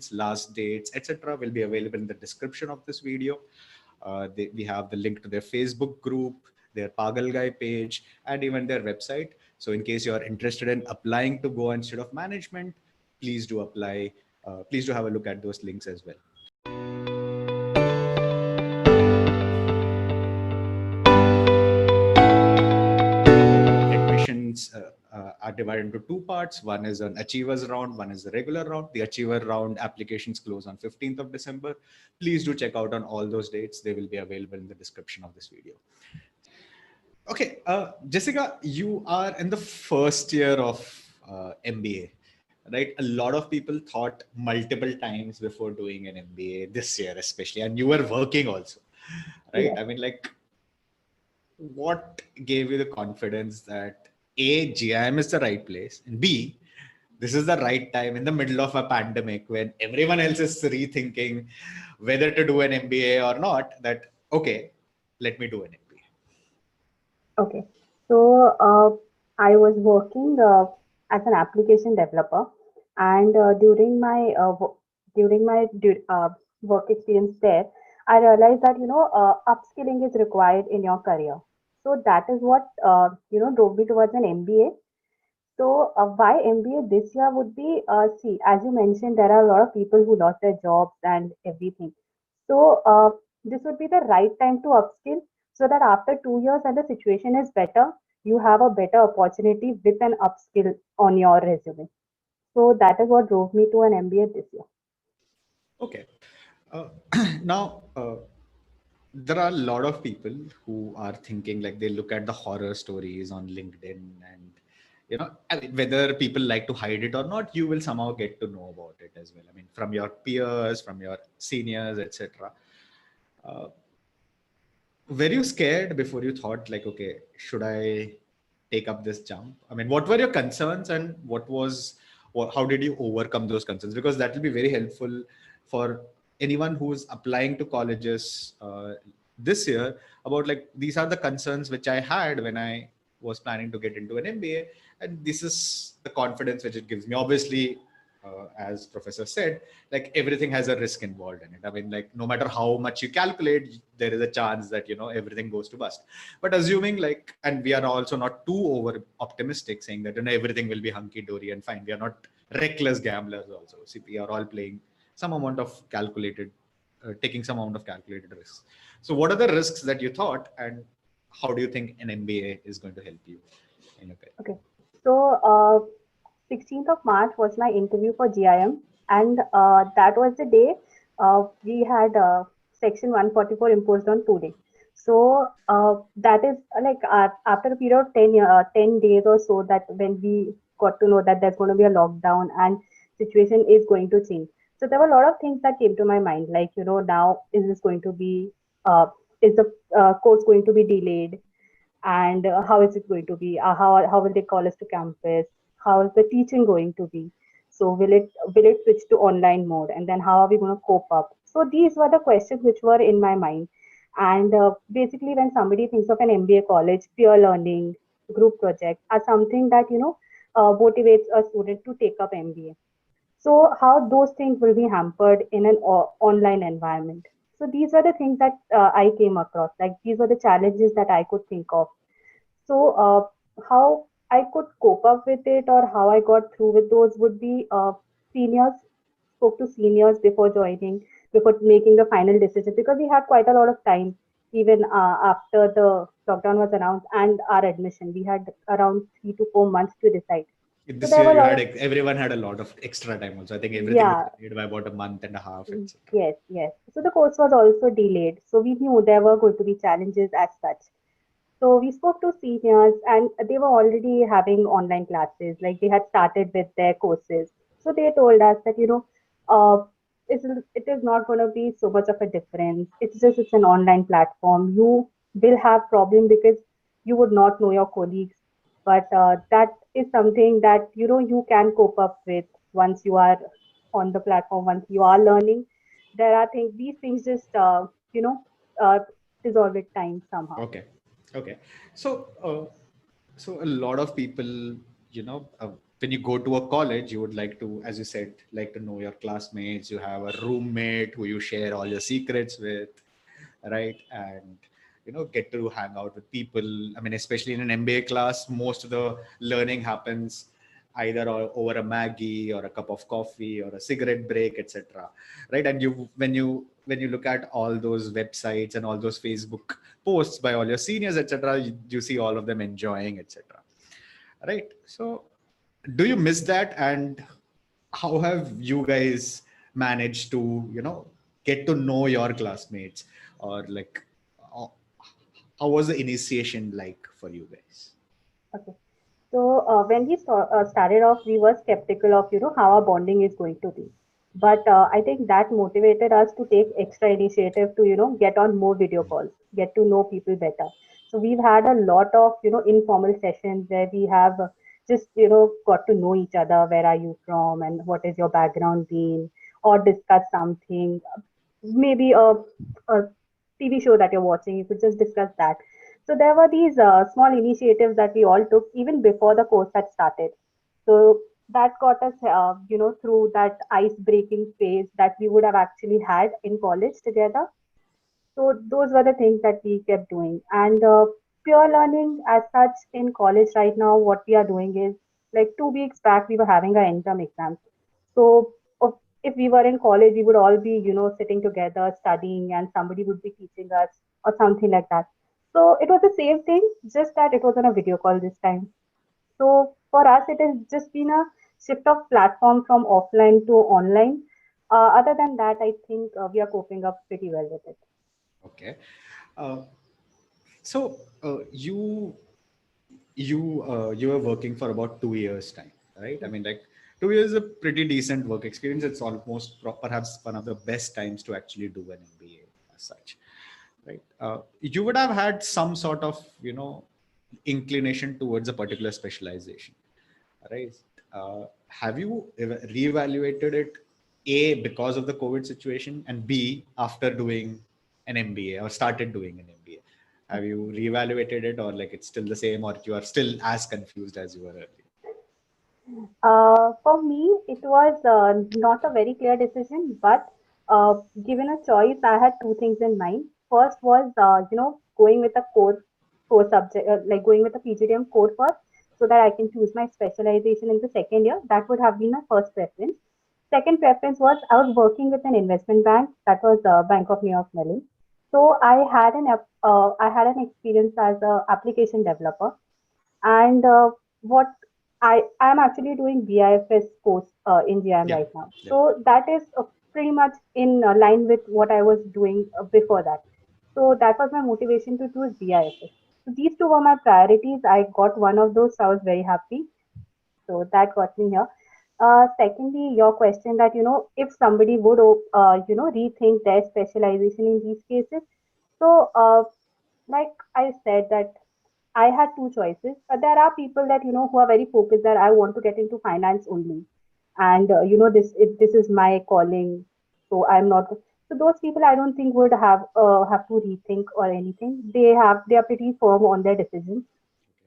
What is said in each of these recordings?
admissions, last dates, etc. will be available in the description of this video. We have the link to their Facebook group, their Pagal Guy page, and even their website. So in case you are interested in applying to Goa Institute of Management, please do apply. Please do have a look at those links as well. Admissions are divided into two parts. One is an achievers round, one is the regular round. The achiever round applications close on 15th of December. Please do check out on all those dates. They will be available in the description of this video. Okay, Jessica, you are in the first year of MBA, right? A lot of people thought multiple times before doing an MBA this year, especially, and you were working also, right? Yes. I mean, like, what gave you the confidence that A, GIM is the right place, and B, this is the right time in the middle of a pandemic when everyone else is rethinking whether to do an MBA or not, that, okay, let me do an MBA. Okay. So I was working as an application developer, and during my work experience there, I realized that upskilling is required in your career. So that is what drove me towards an MBA. So why MBA this year would be, see, as you mentioned, there are a lot of people who lost their jobs and everything. So this would be the right time to upskill so that after 2 years and the situation is better, you have a better opportunity with an upskill on your resume. So that is what drove me to an MBA this year. Okay. Uh, now, there are a lot of people who are thinking, like, they look at the horror stories on LinkedIn, and I mean, whether people like to hide it or not, you will somehow get to know about it as well. I mean, from your peers, from your seniors, etc. Uh, were you scared before you thought, like, okay, should I take up this jump? I mean, what were your concerns, and how did you overcome those concerns? Because that will be very helpful for anyone who's applying to colleges this year, about, like, these are the concerns which I had when I was planning to get into an MBA, and this is the confidence which it gives me. Obviously, as professor said, like, everything has a risk involved in it. I mean, like, no matter how much you calculate, there is a chance that everything goes to bust. But assuming, like, and we are also not too over optimistic saying that everything will be hunky dory and fine. We are not reckless gamblers also. See, we are all playing some amount of calculated taking some amount of calculated risks. So what are the risks that you thought, and how do you think an MBA is going to help you in your career? Okay. So 16th of March was my interview for GIM, and that was the day we had Section 144 imposed on 2 day. So that is like after a period of 10 days or so, that when we got to know that there's going to be a lockdown and situation is going to change. So there were a lot of things that came to my mind, like, now is this going to be, is the course going to be delayed? And how is it going to be, how will they call us to campus, how is the teaching going to be, so will it switch to online mode, and then how are we going to cope up? So these were the questions which were in my mind. And basically, when somebody thinks of an MBA college, peer learning, group projects are something that motivates a student to take up MBA. So how those things will be hampered in an online environment? So these were the things that I came across. Like, these were the challenges that I could think of. So how I could cope up with it, or how I got through with those, would be seniors, spoke to seniors before joining, before making the final decision, because we had quite a lot of time. Even after the lockdown was announced and our admission, we had around 3 to 4 months to decide. So This there year, were a lot of, everyone had a lot of extra time also. I think everything was yeah. delayed by about a month and a half, etc. Yes, yes. So the course was also delayed. So we knew there were going to be challenges as such. So we spoke to seniors, and they were already having online classes, like they had started with their courses. So they told us that, it is not going to be so much of a difference. It's an online platform. You will have problem because you would not know your colleagues, but that is something that you can cope up with once you are on the platform, once you are learning. There are things, these things just uh, dissolve with time somehow. Okay. Okay. So, so a lot of people, when you go to a college, you would like to, as you said, like to know your classmates. You have a roommate who you share all your secrets with, right? And get to hang out with people. I mean, especially in an MBA class, most of the learning happens either over a Maggie or a cup of coffee or a cigarette break, etc. Right? And when you look at all those websites and all those Facebook posts by all your seniors, etc., you see all of them enjoying, etc. Right? So do you miss that? And how have you guys managed to get to know your classmates, or like how how was the initiation like for you guys? Okay. So when we started off, we were skeptical of how our bonding is going to be, but I think that motivated us to take extra initiative to get on more video calls, get to know people better. So we've had a lot of informal sessions where we have just got to know each other. Where are you from, and what is your background been, or discuss something, maybe a TV show that you're watching. You could just discuss that. So there were these small initiatives that we all took even before the course had started. So that got us, through that ice-breaking phase that we would have actually had in college together. So those were the things that we kept doing. And pure learning as such in college right now, what we are doing is like 2 weeks back, we were having our interim exams. So if we were in college, we would all be, sitting together studying and somebody would be teaching us or something like that. So it was the same thing, just that it was on a video call this time. So for us, it has just been a shift of platform from offline to online. Other than that, I think we are coping up pretty well with it. Okay. uh, so you were working for about 2 years time, right? I mean, like 2 years is a pretty decent work experience. It's almost perhaps one of the best times to actually do an MBA as such, right? You would have had some sort of inclination towards a particular specialization, right? Have you reevaluated it, A, because of the COVID situation, and B, after doing an MBA or started doing an MBA? Have you reevaluated it, or like it's still the same, or you are still as confused as you were earlier? For me, it was not a very clear decision, but given a choice, I had two things in mind. First was, going with a core subject, like going with a PGDM core first, so that I can choose my specialization in the second year. That would have been my first preference. Second preference was I was working with an investment bank, that was Bank of New York Mellon. So I had an experience as a application developer, and what I am actually doing BIFS course in GIM Yeah. right now. Yeah. So that is pretty much in line with what I was doing before that. So that was my motivation to choose BIFS. So these two were my priorities. I got one of those, so I was very happy. So that got me here. Secondly, your question that if somebody would rethink their specialization in these cases. So like I said that I had two choices. There are people that who are very focused that I want to get into finance only, and this is my calling, so I'm not. So those people I don't think would have to rethink or anything. They are pretty firm on their decisions.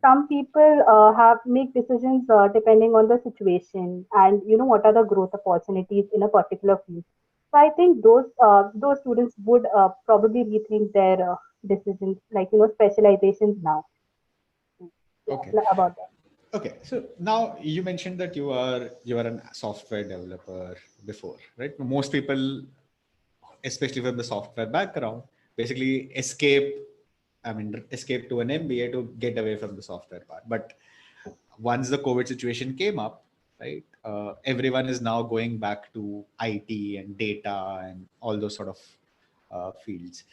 Some people have make decisions depending on the situation and what are the growth opportunities in a particular field. So I think those students would probably rethink their decisions, like specializations now. Okay. Yeah, about that. Okay. So now you mentioned that you are a software developer before, right? Most people, especially from the software background, basically escape to an MBA to get away from the software part. But once the COVID situation came up, right, everyone is now going back to IT and data and all those sort of fields.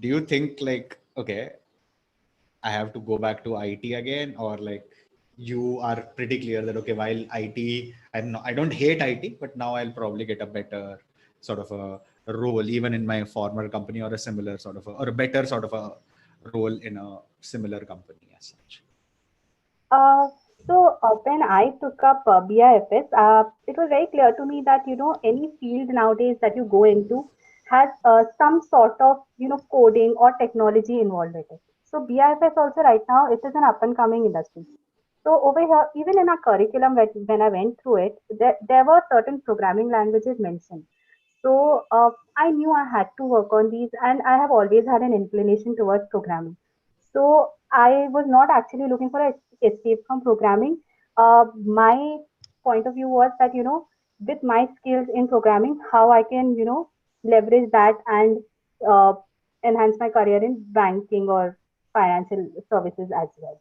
Do you think like, okay, I have to go back to IT again, or like you are pretty clear that okay, while IT, I don't hate IT, but now I'll probably get a better sort of a role even in my former company, or a similar sort of or a better sort of a role in a similar company as such. Uh, when I took up BIFS, it was very clear to me that any field nowadays that you go into has some sort of coding or technology involved with it. So BIFS also right now it is an up and coming industry. So over here, even in our curriculum, when I went through it, there were certain programming languages mentioned. So I knew I had to work on these, and I have always had an inclination towards programming. So I was not actually looking for an escape from programming. My point of view was that, with my skills in programming, how I can, leverage that and uh, enhance my career in banking or financial services as well.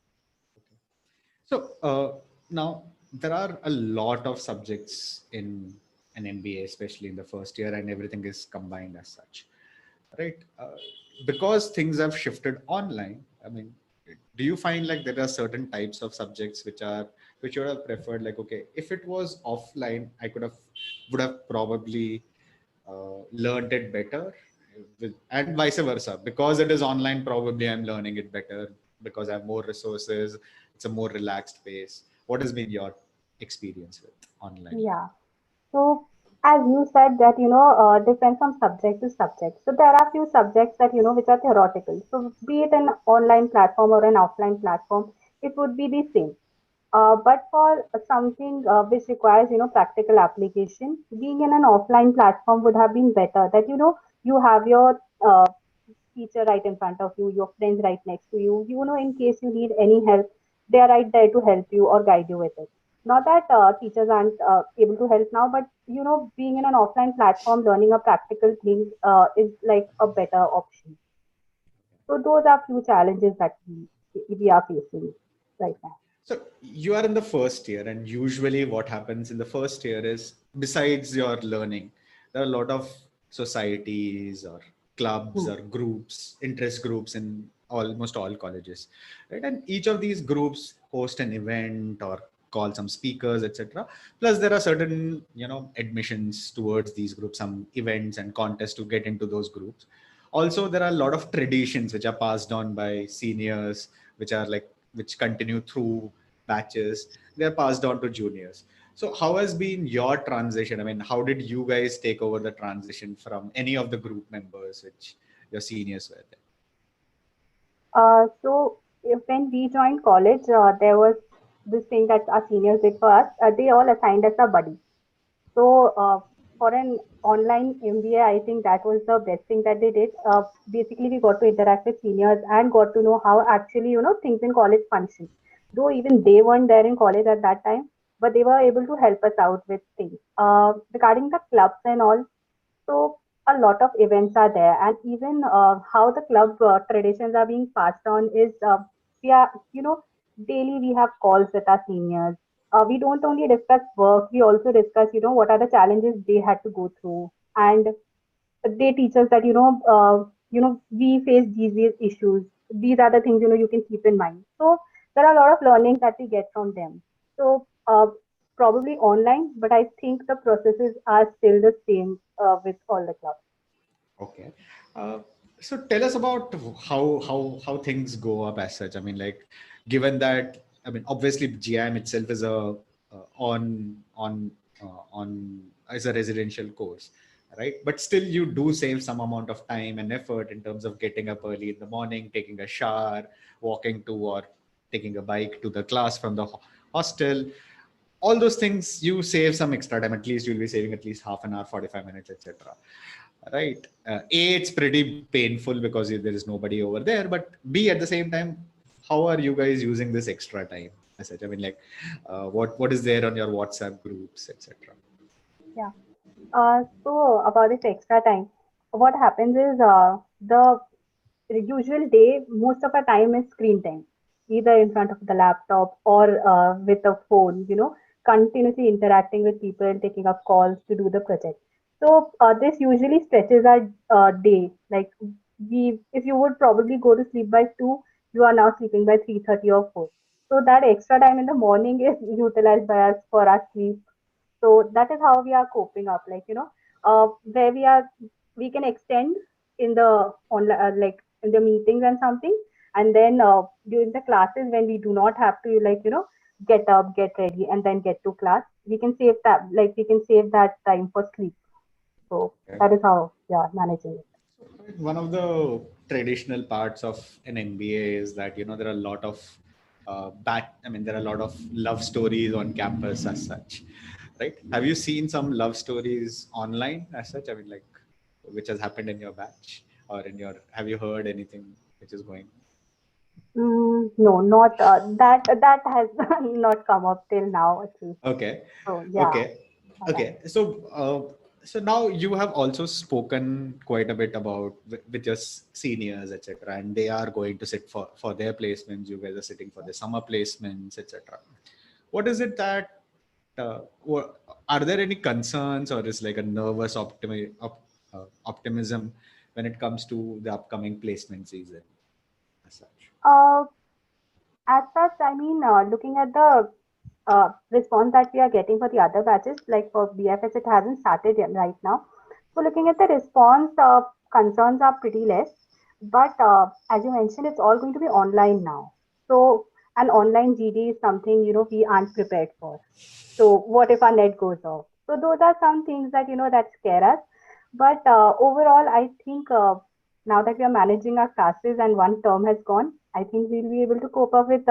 So now there are a lot of subjects in an MBA, especially in the first year, and everything is combined as such, right? Because things have shifted online. I mean, do you find like there are certain types of subjects which you would have preferred? Like, okay, if it was offline, I would have probably learned it better, and vice versa. Because it is online, probably I'm learning it better because I have more resources. It's a more relaxed pace. What has been your experience with online learning? Yeah. So, as you said that, depends from subject to subject. So there are few subjects that, which are theoretical. So be it an online platform or an offline platform, it would be the same. But for something which requires, practical application, being in an offline platform would have been better. That, you have your teacher right in front of you, your friends right next to you. In case you need any help, they are right there to help you or guide you with it. Not that teachers aren't able to help now, but being in an offline platform, learning a practical thing is like a better option. So those are few challenges that we are facing right now. So you are in the first year, and usually what happens in the first year is, besides your learning, there are a lot of societies or clubs Hmm. or groups, interest groups in almost all colleges, right? And each of these groups host an event or call some speakers, etc. Plus, there are certain, admissions towards these groups, some events and contests to get into those groups. Also, there are a lot of traditions which are passed on by seniors, which continue through batches. They're passed on to juniors. So how has been your transition? I mean, how did you guys take over the transition from any of the group members which your seniors were there? When we joined college, there was this thing that our seniors did for us. They all assigned us a buddy. So for an online MBA, I think that was the best thing that they did. Basically, we got to interact with seniors and got to know how actually things in college function. Though even they weren't there in college at that time, but they were able to help us out with things. Regarding the clubs and all, so a lot of events are there, and even how the club traditions are being passed on is we are, daily we have calls with our seniors. We don't only discuss work, we also discuss, what are the challenges they had to go through, and they teach us that we face these issues. These are the things you can keep in mind. So there are a lot of learnings that we get from them. So probably online, but I think the processes are still the same with all the clubs. Okay. Uh, so tell us about how things go up as such. I mean, like, given that, I mean, obviously GIM itself is a on as a residential course, right? But still, you do save some amount of time and effort in terms of getting up early in the morning, taking a shower, walking to or taking a bike to the class from the hostel. All those things, you save some extra time. At least you'll be saving at least half an hour, 45 minutes, etc. Right? A, it's pretty painful because there is nobody over there. But B, at the same time, how are you guys using this extra time as such? I mean, like, what is there on your WhatsApp groups, etc. Yeah. So about this extra time, what happens is the usual day, most of our time is screen time, either in front of the laptop or with a phone, continuously interacting with people and taking up calls to do the project. So this usually stretches our day. Like if you would probably go to sleep by 2, you are now sleeping by 3:30 or 4. So that extra time in the morning is utilized by us for our sleep. So that is how we are coping up. Like where we can extend in the online, like in the meetings and something, and then during the classes when we do not have to get up, get ready, and then get to class, we can save that. Like we can save that time for sleep. So Okay. that is how we are managing it. One of the traditional parts of an MBA is that there are a lot of I mean, there are a lot of love stories on campus as such, right? Have you seen some love stories online as such? I mean, like, which has happened in your batch or in your, have you heard anything which is going? No, not that has not come up till now at least. Okay. So yeah, Okay. not that. Okay. So now you have also spoken quite a bit about with your seniors, etc., and they are going to sit for their placements. You guys are sitting for the summer placements, etc. What is it that are there any concerns, or is like a nervous optimism when it comes to the upcoming placement season as such? Uh, as such, I mean, looking at the response that we are getting for the other batches, like for BFS, it hasn't started yet right now. So looking at the response, concerns are pretty less. But as you mentioned, it's all going to be online now. So an online GD is something we aren't prepared for. So what if our net goes off? So those are some things that that scare us. But overall, I think now that we are managing our classes and one term has gone, I think we'll be able to cope up with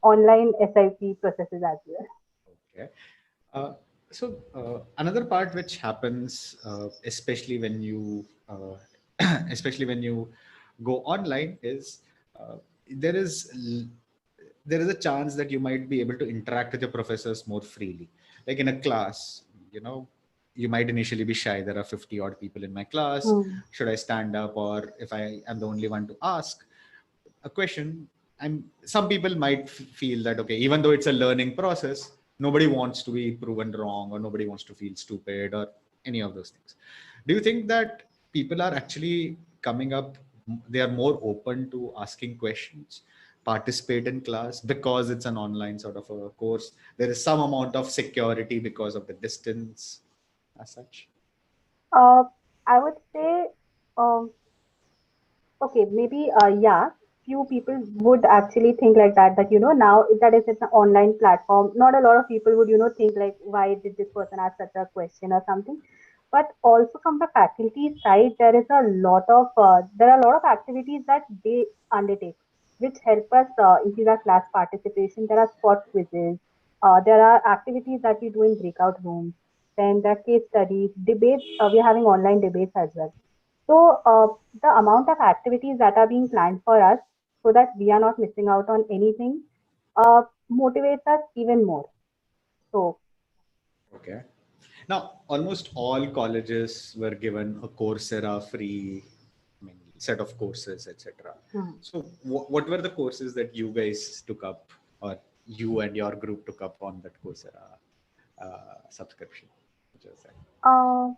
online SIP processes as well. Okay. Uh, so another part which happens, especially when you, especially when you go online, is uh, there is l- there is a chance that you might be able to interact with your professors more freely. Like in a class, you know, you might initially be shy. There are 50 odd people in my class. Hmm. Should I stand up, or if I am the only one to ask a question, some people might feel that, okay, even though it's a learning process, nobody wants to be proven wrong, or nobody wants to feel stupid, or any of those things. Do you think that people are actually coming up, they are more open to asking questions, participate in class, because it's an online sort of a course? There is some amount of security because of the distance as such. Uh, I would say, um, okay, maybe, yeah, few people would actually think like that, now that is it's an online platform. Not a lot of people would, think like, why did this person ask such a question or something? But also from the faculty side, there are a lot of activities that they undertake, which help us increase our class participation. There are spot quizzes, there are activities that we do in breakout rooms, then there are case studies, debates. We're having online debates as well. So the amount of activities that are being planned for us so that we are not missing out on anything motivates us even more. So Okay. Now, almost all colleges were given a Coursera free, I mean, set of courses, etc. hmm. So, what were the courses that you guys took up, or you and your group took up on that Coursera subscription? Which was that? uh,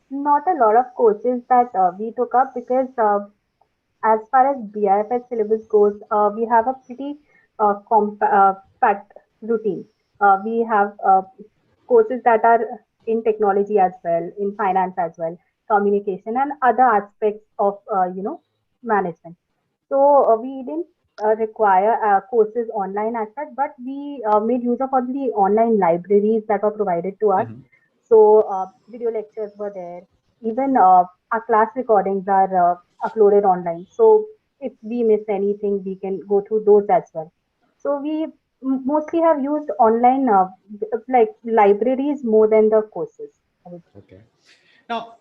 Not a lot of courses that we took up because as far as BIFS syllabus goes, we have a pretty compact routine. We have courses that are in technology as well, in finance as well, communication and other aspects of management. So we didn't require courses online as such, but we made use of all the online libraries that were provided to us. Mhm. So video lectures were there. Even our class recordings are uploaded online. So if we miss anything, we can go through those as well. So we mostly have used online like libraries more than the courses, I would say. Okay. Now,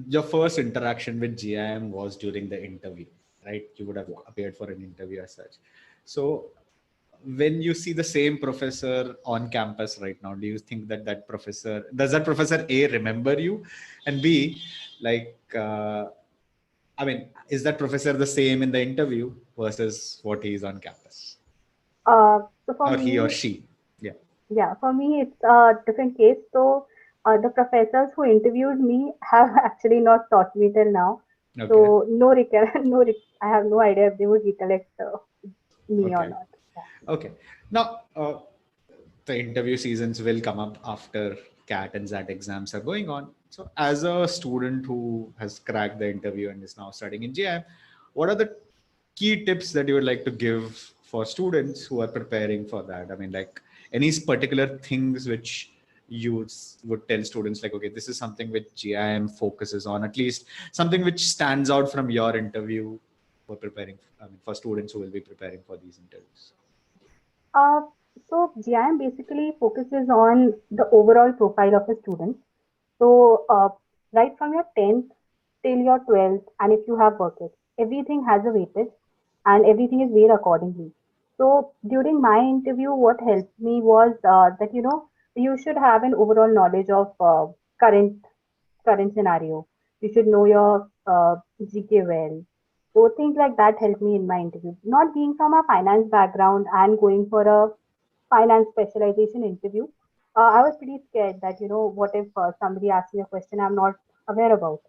your first interaction with GIM was during the interview, right? You would have Yeah. appeared for an interview as such. So, when you see the same professor on campus right now, do you think that does that professor A remember you, and B, like, I mean, is that professor the same in the interview versus what he is on campus, So for or he or me, she? Yeah. yeah, for me, it's a different case. So the professors who interviewed me have actually not taught me till now. Okay. So I have no idea if they would recollect me or Okay. not. Yeah. Okay. Now, the interview seasons will come up after CAT and XAT exams are going on. So, as a student who has cracked the interview and is now studying in GIM, what are the key tips that you would like to give for students who are preparing for that? I mean, like, any particular things which you would tell students, like, okay, this is something which GIM focuses on, at least something which stands out from your interview. for preparing, I mean, for students who will be preparing for these interviews? Uh, so GIM basically focuses on the overall profile of a student. So right from your 10th till your 12th, and if you have worked it, everything has a weightage and everything is weighed accordingly. So during my interview, what helped me was that you should have an overall knowledge of current scenario. You should know your GK well. So things like that helped me in my interview. Not being from a finance background and going for a finance specialization interview, I was pretty scared that, what if somebody asks me a question I'm not aware about.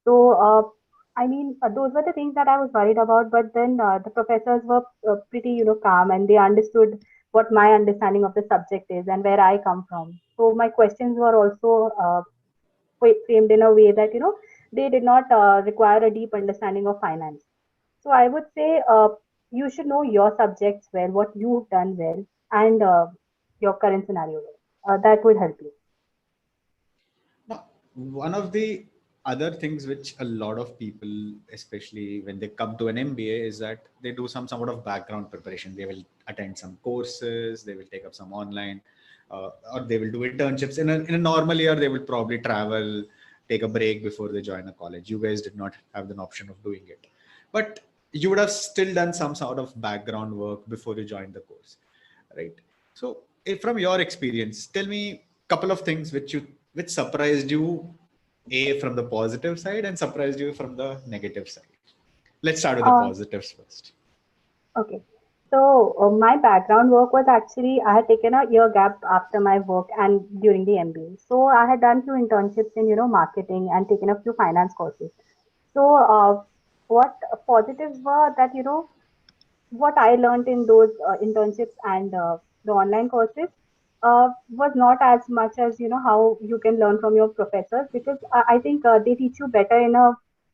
So, those were the things that I was worried about. But then the professors were pretty, calm, and they understood what my understanding of the subject is and where I come from. So my questions were also framed in a way that, they did not require a deep understanding of finance. So I would say you should know your subjects well, what you've done well, and your current scenario well. That would help you. Now, one of the other things which a lot of people, especially when they come to an MBA, is that they do some sort of background preparation. They will attend some courses, they will take up some online, or they will do internships. In a normal year, they will probably travel, take a break before they join a college. You guys did not have the option of doing it, but you would have still done some sort of background work before you joined the course, right? So, from your experience, tell me a couple of things which surprised you, a from the positive side and surprised you from the negative side. Let's start with the Uh, positives first. okay. So my background work was actually I had taken a year gap after my work and during the MBA. So I had done few internships in marketing and taken a few finance courses. So what positives were that what I learned in those internships and the online courses was not as much as how you can learn from your professors, because I think they teach you better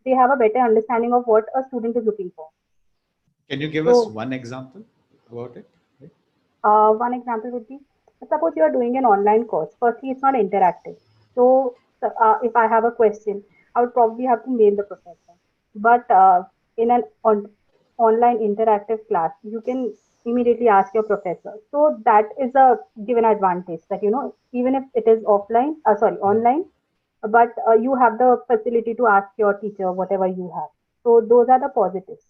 they have a better understanding of what a student is looking for. Can you give us So one example about it? Right? one example would be, suppose you are doing an online course. Firstly, it's not interactive. So if I have a question, I would probably have to mail the professor. But in an online interactive class, you can immediately ask your professor. So that is a given advantage that, even if it is online, but you have the facility to ask your teacher whatever you have. So those are the positives.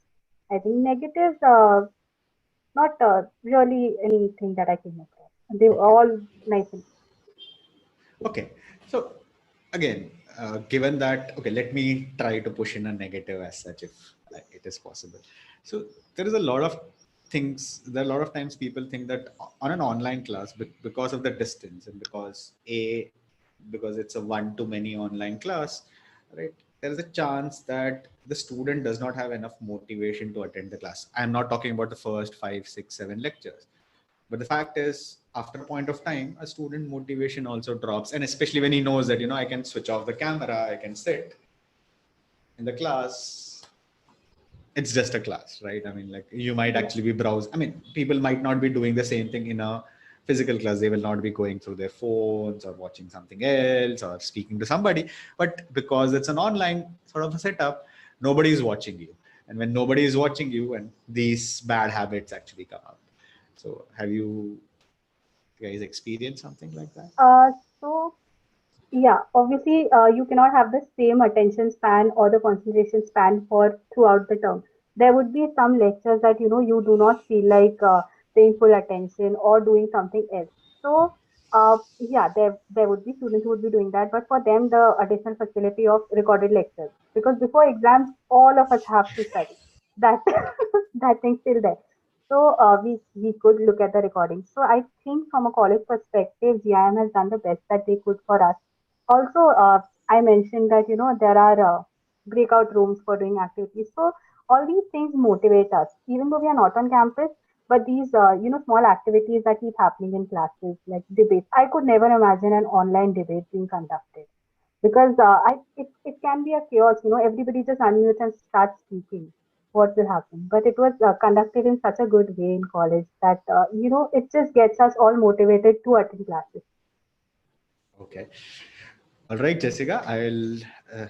I think negatives, not really anything that I came across. They were Okay. all nice. Okay. So again, given that, okay, let me try to push in a negative as such if it is possible. So there is a lot of things, there are a lot of times people think that on an online class, because of the distance and because it's a one-to-many online class, right? There is a chance that the student does not have enough motivation to attend the class. I'm not talking about the first 5, 6, 7 lectures, but the fact is, after a point of time, a student motivation also drops. And especially when he knows that, I can switch off the camera, I can sit in the class. It's just a class, right? I mean, like you might Yeah. actually be browsing. I mean, people might not be doing the same thing in a physical class. They will not be going through their phones or watching something else or speaking to somebody. But because it's an online sort of a setup, nobody is watching you. And when nobody is watching you, and these bad habits actually come out. So have you guys experienced something like that? So yeah, obviously you cannot have the same attention span or the concentration span for throughout the term. There would be some lectures that you do not feel like paying full attention or doing something else. So yeah, there would be students who would be doing that, but for them the additional facility of recorded lectures, because before exams all of us have to study. That that thing's still there. So we could look at the recordings. So I think from a college perspective, GIM has done the best that they could for us. Also, I mentioned that there are breakout rooms for doing activities. So all these things motivate us, even though we are not on campus. But these small activities that keep happening in classes, like debates. I could never imagine an online debate being conducted, because it can be a chaos. Everybody just unmutes and starts speaking. What will happen? But it was conducted in such a good way in college that it just gets us all motivated to attend classes. Okay. All right, Jessica, I'll uh,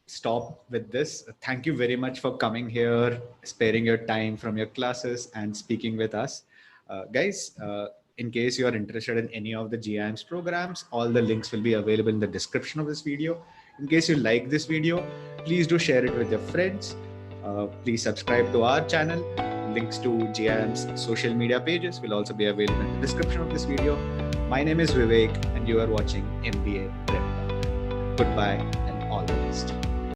stop with this. Thank you very much for coming here, sparing your time from your classes and speaking with us. Guys, in case you are interested in any of the GIM's programs, all the links will be available in the description of this video. In case you like this video, please do share it with your friends. Please subscribe to our channel. Links to GIM's social media pages will also be available in the description of this video. My name is Vivek and you are watching MBA Prep. Goodbye and all the best.